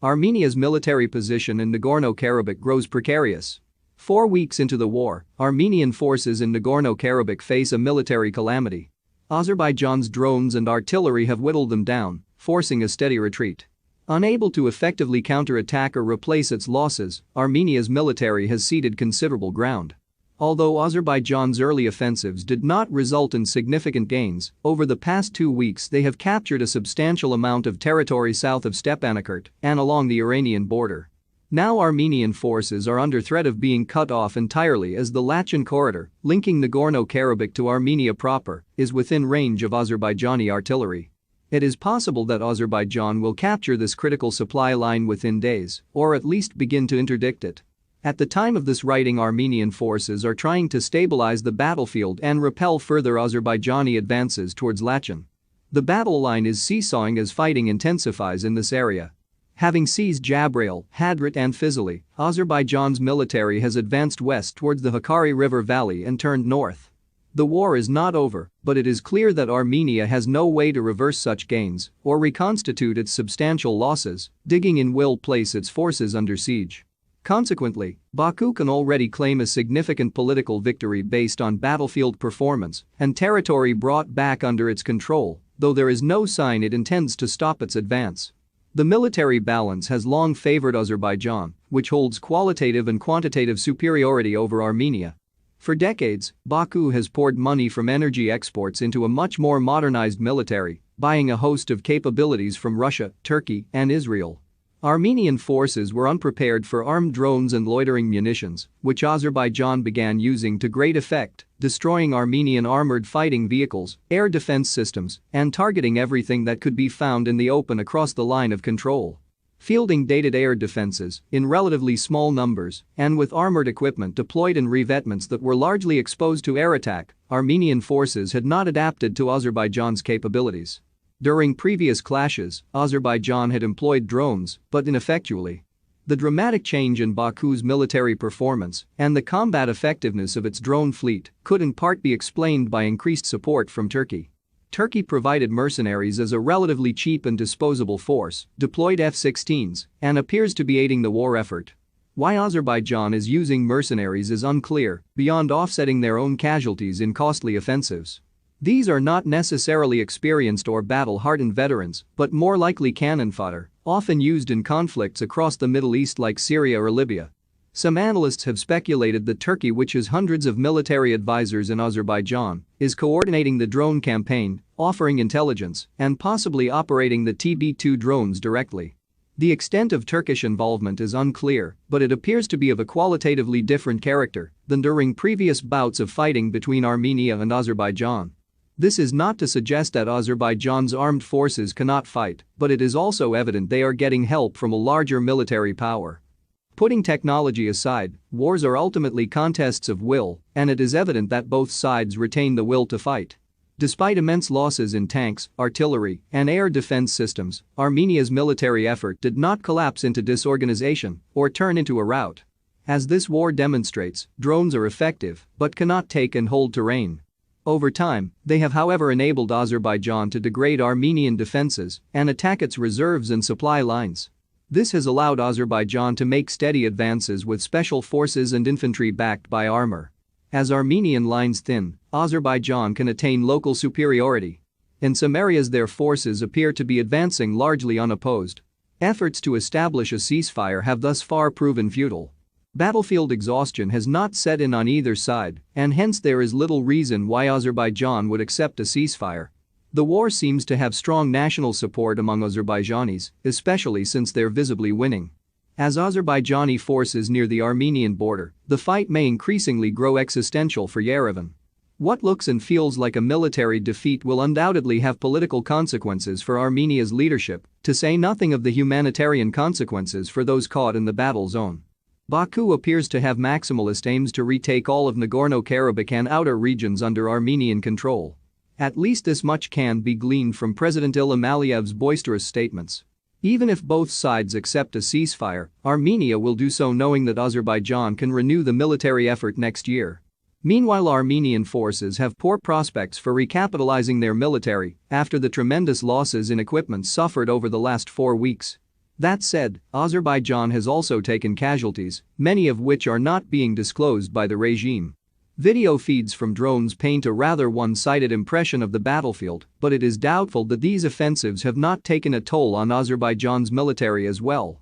Armenia's military position in Nagorno-Karabakh grows precarious. 4 weeks into the war, Armenian forces in Nagorno-Karabakh face a military calamity. Azerbaijan's drones and artillery have whittled them down, forcing a steady retreat. Unable to effectively counterattack or replace its losses, Armenia's military has ceded considerable ground. Although Azerbaijan's early offensives did not result in significant gains, over the past 2 weeks they have captured a substantial amount of territory south of Stepanakert and along the Iranian border. Now Armenian forces are under threat of being cut off entirely as the Lachin corridor, linking Nagorno-Karabakh to Armenia proper, is within range of Azerbaijani artillery. It is possible that Azerbaijan will capture this critical supply line within days, or at least begin to interdict it. At the time of this writing, Armenian forces are trying to stabilize the battlefield and repel further Azerbaijani advances towards Lachin. The battle line is seesawing as fighting intensifies in this area. Having seized Jabrail, Hadrat and Fizili, Azerbaijan's military has advanced west towards the Hakkari River Valley and turned north. The war is not over, but it is clear that Armenia has no way to reverse such gains or reconstitute its substantial losses. Digging in will place its forces under siege. Consequently, Baku can already claim a significant political victory based on battlefield performance and territory brought back under its control, though there is no sign it intends to stop its advance. The military balance has long favored Azerbaijan, which holds qualitative and quantitative superiority over Armenia. For decades, Baku has poured money from energy exports into a much more modernized military, buying a host of capabilities from Russia, Turkey, and Israel. Armenian forces were unprepared for armed drones and loitering munitions, which Azerbaijan began using to great effect, destroying Armenian armored fighting vehicles, air defense systems, and targeting everything that could be found in the open across the line of control. Fielding dated air defenses in relatively small numbers and with armored equipment deployed in revetments that were largely exposed to air attack, Armenian forces had not adapted to Azerbaijan's capabilities. During previous clashes, Azerbaijan had employed drones, but ineffectually. The dramatic change in Baku's military performance and the combat effectiveness of its drone fleet could in part be explained by increased support from Turkey. Turkey provided mercenaries as a relatively cheap and disposable force, deployed F-16s, and appears to be aiding the war effort. Why Azerbaijan is using mercenaries is unclear, beyond offsetting their own casualties in costly offensives. These are not necessarily experienced or battle-hardened veterans, but more likely cannon fodder, often used in conflicts across the Middle East like Syria or Libya. Some analysts have speculated that Turkey, which has hundreds of military advisors in Azerbaijan, is coordinating the drone campaign, offering intelligence, and possibly operating the TB2 drones directly. The extent of Turkish involvement is unclear, but it appears to be of a qualitatively different character than during previous bouts of fighting between Armenia and Azerbaijan. This is not to suggest that Azerbaijan's armed forces cannot fight, but it is also evident they are getting help from a larger military power. Putting technology aside, wars are ultimately contests of will, and it is evident that both sides retain the will to fight. Despite immense losses in tanks, artillery, and air defense systems, Armenia's military effort did not collapse into disorganization or turn into a rout. As this war demonstrates, drones are effective but cannot take and hold terrain. Over time, they have however enabled Azerbaijan to degrade Armenian defenses and attack its reserves and supply lines. This has allowed Azerbaijan to make steady advances with special forces and infantry backed by armor. As Armenian lines thin, Azerbaijan can attain local superiority. In some areas their forces appear to be advancing largely unopposed. Efforts to establish a ceasefire have thus far proven futile. Battlefield exhaustion has not set in on either side, and hence there is little reason why Azerbaijan would accept a ceasefire. The war seems to have strong national support among Azerbaijanis, especially since they're visibly winning. As Azerbaijani forces near the Armenian border, the fight may increasingly grow existential for Yerevan. What looks and feels like a military defeat will undoubtedly have political consequences for Armenia's leadership, to say nothing of the humanitarian consequences for those caught in the battle zone. Baku appears to have maximalist aims to retake all of Nagorno-Karabakh and outer regions under Armenian control. At least this much can be gleaned from President Ilham Aliyev's boisterous statements. Even if both sides accept a ceasefire, Armenia will do so knowing that Azerbaijan can renew the military effort next year. Meanwhile, Armenian forces have poor prospects for recapitalizing their military after the tremendous losses in equipment suffered over the last 4 weeks. That said, Azerbaijan has also taken casualties, many of which are not being disclosed by the regime. Video feeds from drones paint a rather one-sided impression of the battlefield, but it is doubtful that these offensives have not taken a toll on Azerbaijan's military as well.